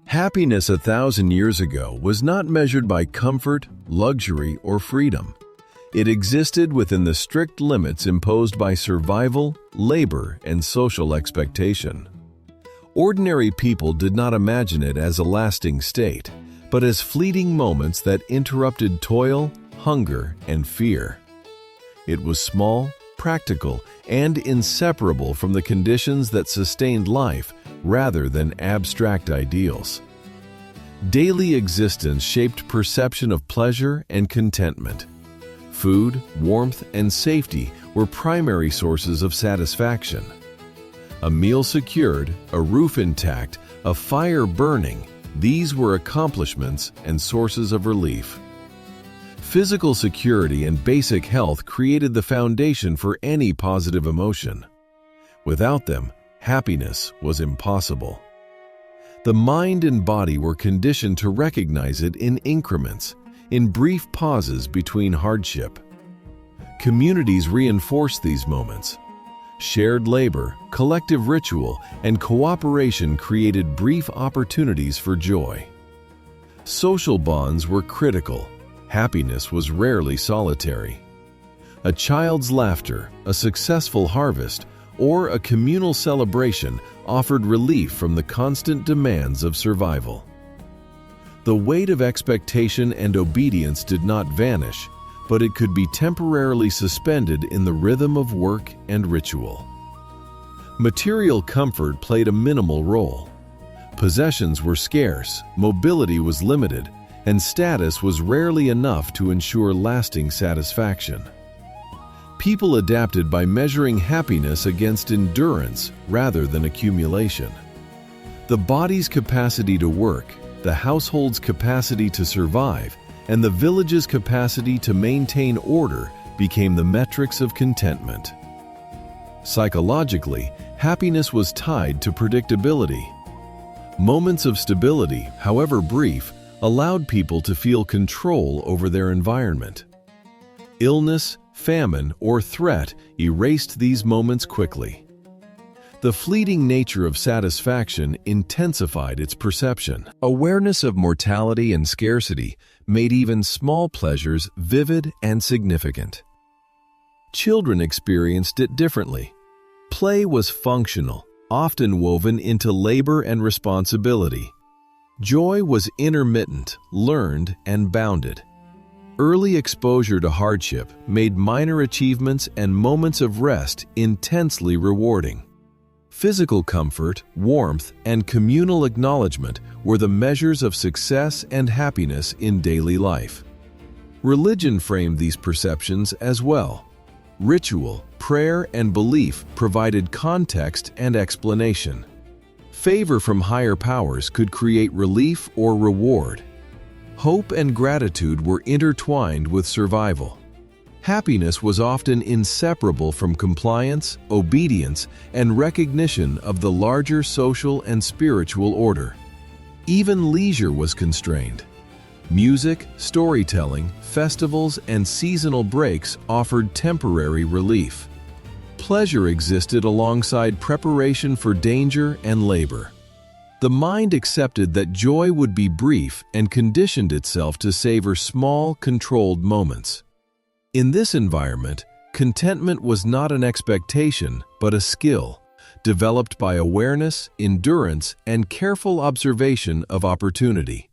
Happiness 1,000 years ago was not measured by comfort, luxury, or freedom. It existed within the strict limits imposed by survival, labor, and social expectation. Ordinary people did not imagine it as a lasting state, but as fleeting moments that interrupted toil, hunger, and fear. It was small, practical, and inseparable from the conditions that sustained life rather than abstract ideals. Daily existence shaped perception of pleasure and contentment. Food, warmth, and safety were primary sources of satisfaction. A meal secured, a roof intact, a fire burning, these were accomplishments and sources of relief. Physical security and basic health created the foundation for any positive emotion. Without them, happiness was impossible. The mind and body were conditioned to recognize it in increments, in brief pauses between hardship. Communities reinforced these moments. Shared labor, collective ritual, and cooperation created brief opportunities for joy. Social bonds were critical. Happiness was rarely solitary. A child's laughter, a successful harvest, or a communal celebration offered relief from the constant demands of survival. The weight of expectation and obedience did not vanish, but it could be temporarily suspended in the rhythm of work and ritual. Material comfort played a minimal role. Possessions were scarce, mobility was limited, and status was rarely enough to ensure lasting satisfaction. People adapted by measuring happiness against endurance rather than accumulation. The body's capacity to work, the household's capacity to survive, and the village's capacity to maintain order became the metrics of contentment. Psychologically, happiness was tied to predictability. Moments of stability, however brief, allowed people to feel control over their environment. Illness, famine, or threat erased these moments quickly. The fleeting nature of satisfaction intensified its perception. Awareness of mortality and scarcity made even small pleasures vivid and significant. Children experienced it differently. Play was functional, often woven into labor and responsibility. Joy was intermittent, learned, and bounded. Early exposure to hardship made minor achievements and moments of rest intensely rewarding. Physical comfort, warmth, and communal acknowledgement were the measures of success and happiness in daily life. Religion framed these perceptions as well. Ritual, prayer, and belief provided context and explanation. Favor from higher powers could create relief or reward. Hope and gratitude were intertwined with survival. Happiness was often inseparable from compliance, obedience, and recognition of the larger social and spiritual order. Even leisure was constrained. Music, storytelling, festivals, and seasonal breaks offered temporary relief. Pleasure existed alongside preparation for danger and labor. The mind accepted that joy would be brief and conditioned itself to savor small, controlled moments. In this environment, contentment was not an expectation, but a skill, developed by awareness, endurance, and careful observation of opportunity.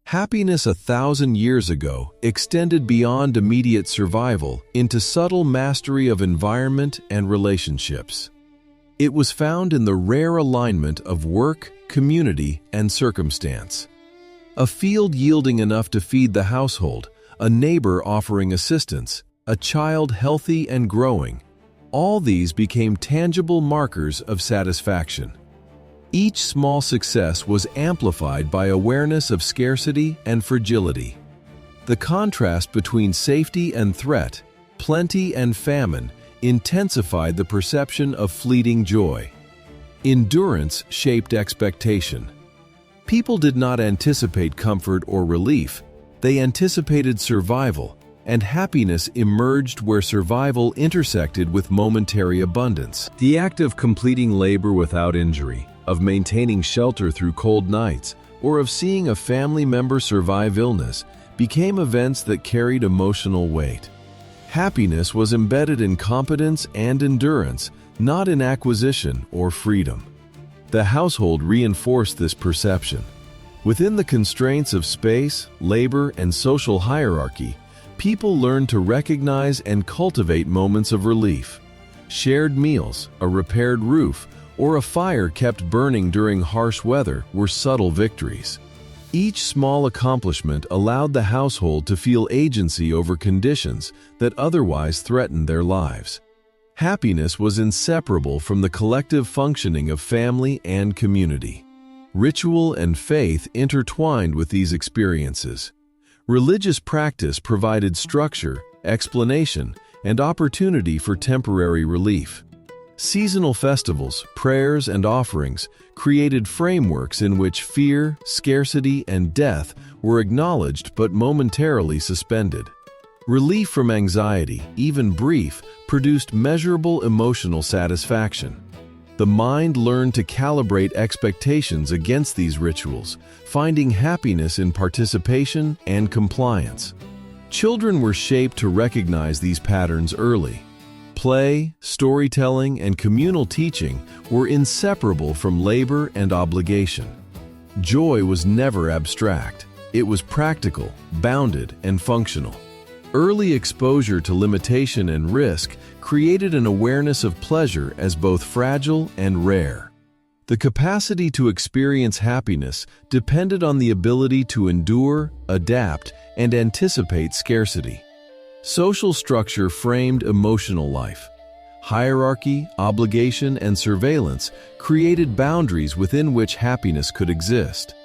Happiness 1,000 years ago extended beyond immediate survival into subtle mastery of environment and relationships. It was found in the rare alignment of work, community, and circumstance. A field yielding enough to feed the household, a neighbor offering assistance, a child healthy and growing. All these became tangible markers of satisfaction. Each small success was amplified by awareness of scarcity and fragility. The contrast between safety and threat, plenty and famine, intensified the perception of fleeting joy. Endurance shaped expectation. People did not anticipate comfort or relief. They anticipated survival, and happiness emerged where survival intersected with momentary abundance. The act of completing labor without injury, of maintaining shelter through cold nights, or of seeing a family member survive illness became events that carried emotional weight. Happiness was embedded in competence and endurance, not in acquisition or freedom. The household reinforced this perception. Within the constraints of space, labor, and social hierarchy, people learned to recognize and cultivate moments of relief. Shared meals, a repaired roof, or a fire kept burning during harsh weather were subtle victories. Each small accomplishment allowed the household to feel agency over conditions that otherwise threatened their lives. Happiness was inseparable from the collective functioning of family and community. Ritual and faith intertwined with these experiences. Religious practice provided structure, explanation, and opportunity for temporary relief. Seasonal festivals, prayers, and offerings created frameworks in which fear, scarcity, and death were acknowledged but momentarily suspended. Relief from anxiety, even brief, produced measurable emotional satisfaction. The mind learned to calibrate expectations against these rituals, finding happiness in participation and compliance. Children were shaped to recognize these patterns early. Play, storytelling, and communal teaching were inseparable from labor and obligation. Joy was never abstract. It was practical, bounded, and functional. Early exposure to limitation and risk created an awareness of pleasure as both fragile and rare. The capacity to experience happiness depended on the ability to endure, adapt, and anticipate scarcity. Social structure framed emotional life. Hierarchy, obligation, and surveillance created boundaries within which happiness could exist.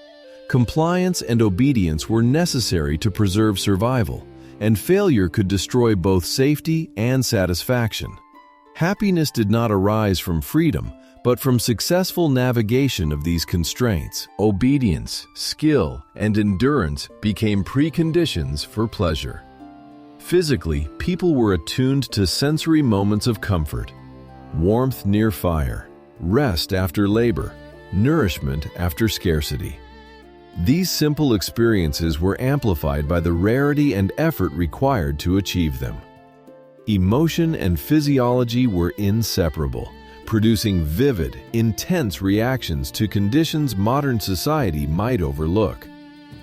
Compliance and obedience were necessary to preserve survival, and failure could destroy both safety and satisfaction. Happiness did not arise from freedom, but from successful navigation of these constraints. Obedience, skill, and endurance became preconditions for pleasure. Physically, people were attuned to sensory moments of comfort: warmth near fire, rest after labor, nourishment after scarcity. These simple experiences were amplified by the rarity and effort required to achieve them. Emotion and physiology were inseparable, producing vivid, intense reactions to conditions modern society might overlook.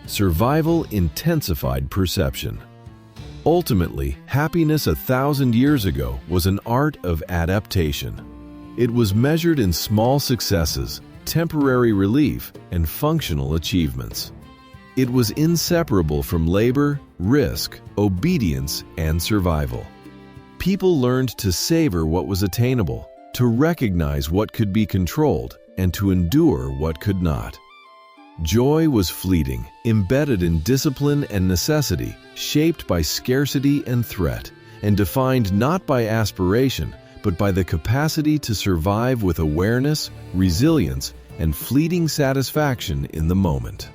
Survival intensified perception. Ultimately, happiness 1,000 years ago was an art of adaptation. It was measured in small successes, temporary relief, and functional achievements. It was inseparable from labor, risk, obedience, and survival. People learned to savor what was attainable, to recognize what could be controlled, and to endure what could not. Joy was fleeting, embedded in discipline and necessity, shaped by scarcity and threat, and defined not by aspiration, but by the capacity to survive with awareness, resilience, and fleeting satisfaction in the moment.